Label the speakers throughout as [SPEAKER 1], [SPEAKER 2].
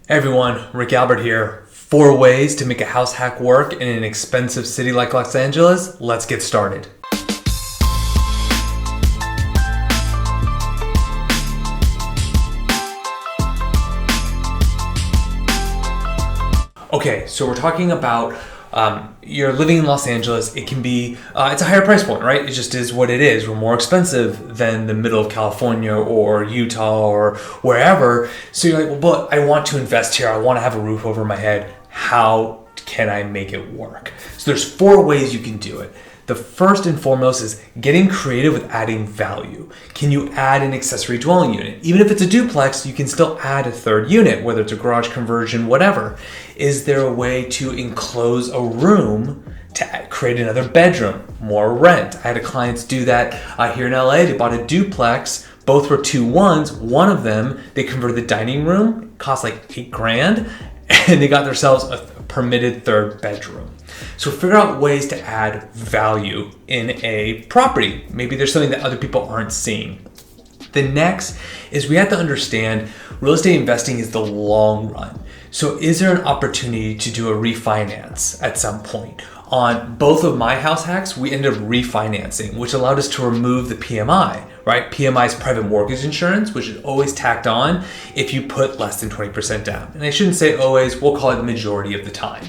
[SPEAKER 1] Hey everyone, Rick Albert here. 4 ways to make a house hack work in an expensive city like Los Angeles. Let's get started. Okay, so we're talking about you're living in Los Angeles. It can be, it's a higher price point, right? It just is what it is. We're more expensive than the middle of California or Utah or wherever. So you're like, well, but I want to invest here. I want to have a roof over my head. How can I make it work? So there's 4 ways you can do it. The first and foremost is getting creative with adding value. Can you add an accessory dwelling unit? Even if it's a duplex, you can still add a 3rd unit, whether it's a garage conversion, whatever. Is there a way to enclose a room to create another bedroom, more rent? I had a client do that here in LA. They bought a duplex. Both were 2-1s. One of them, they converted the dining room, cost like $8,000, and they got themselves a permitted 3rd bedroom. So figure out ways to add value in a property. Maybe there's something that other people aren't seeing. The next is we have to understand real estate investing is the long run. So is there an opportunity to do a refinance at some point? On both of my house hacks, we ended up refinancing, which allowed us to remove the PMI, right? PMI is private mortgage insurance, which is always tacked on if you put less than 20% down. And I shouldn't say always, we'll call it the majority of the time.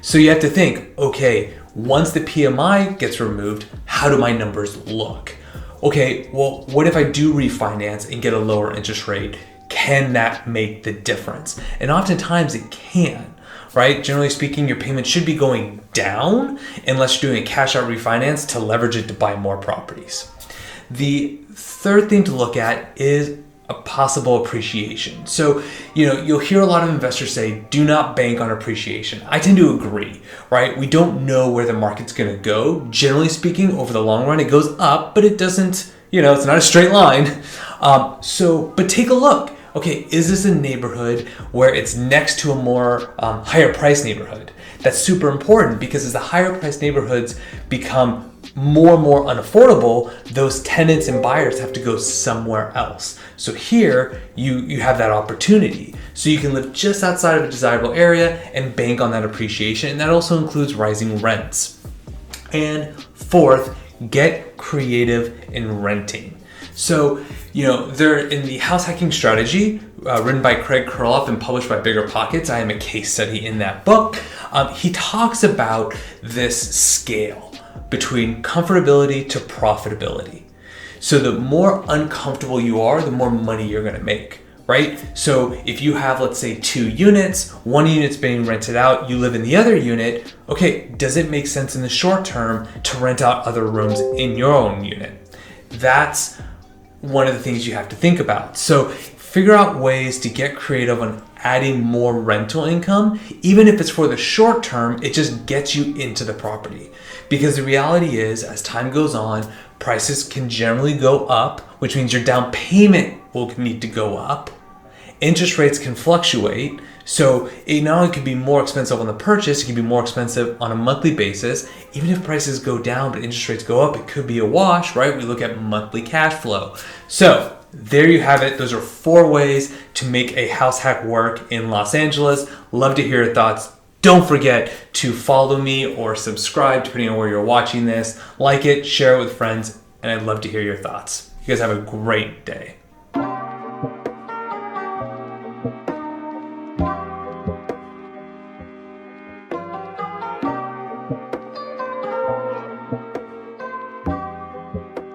[SPEAKER 1] So you have to think, okay, once the PMI gets removed, how do my numbers look? Okay, well, what if I do refinance and get a lower interest rate? Can that make the difference? And oftentimes it can, right? Generally speaking, your payment should be going down unless you're doing a cash out refinance to leverage it to buy more properties. The 3rd thing to look at is a possible appreciation. So, you'll hear a lot of investors say, do not bank on appreciation. I tend to agree, right? We don't know where the market's going to go. Generally speaking, over the long run, it goes up, but it doesn't, it's not a straight line. But take a look. Okay, is this a neighborhood where it's next to a more higher price neighborhood? That's super important because as the higher price neighborhoods become more and more unaffordable, those tenants and buyers have to go somewhere else. So here you have that opportunity. So you can live just outside of a desirable area and bank on that appreciation. And that also includes rising rents. And 4th, get creative in renting. So, they're in the house hacking strategy, written by Craig Kurloff and published by Bigger Pockets. I am a case study in that book. He talks about this scale between comfortability to profitability. So the more uncomfortable you are, the more money you're going to make, right? So if you have, let's say, 2 units, 1 unit's being rented out, you live in the other unit, okay, does it make sense in the short term to rent out other rooms in your own unit? That's one of the things you have to think about. So figure out ways to get creative on adding more rental income. Even if it's for the short term, it just gets you into the property. Because the reality is, as time goes on, prices can generally go up, which means your down payment will need to go up. Interest rates can fluctuate. So it not only can be more expensive on the purchase, it can be more expensive on a monthly basis. Even if prices go down but interest rates go up, it could be a wash, right? We look at monthly cash flow. So there you have it. Those are 4 ways to make a house hack work in Los Angeles. Love to hear your thoughts. Don't forget to follow me or subscribe depending on where you're watching this. Like it, share it with friends, and I'd love to hear your thoughts. You guys have a great day.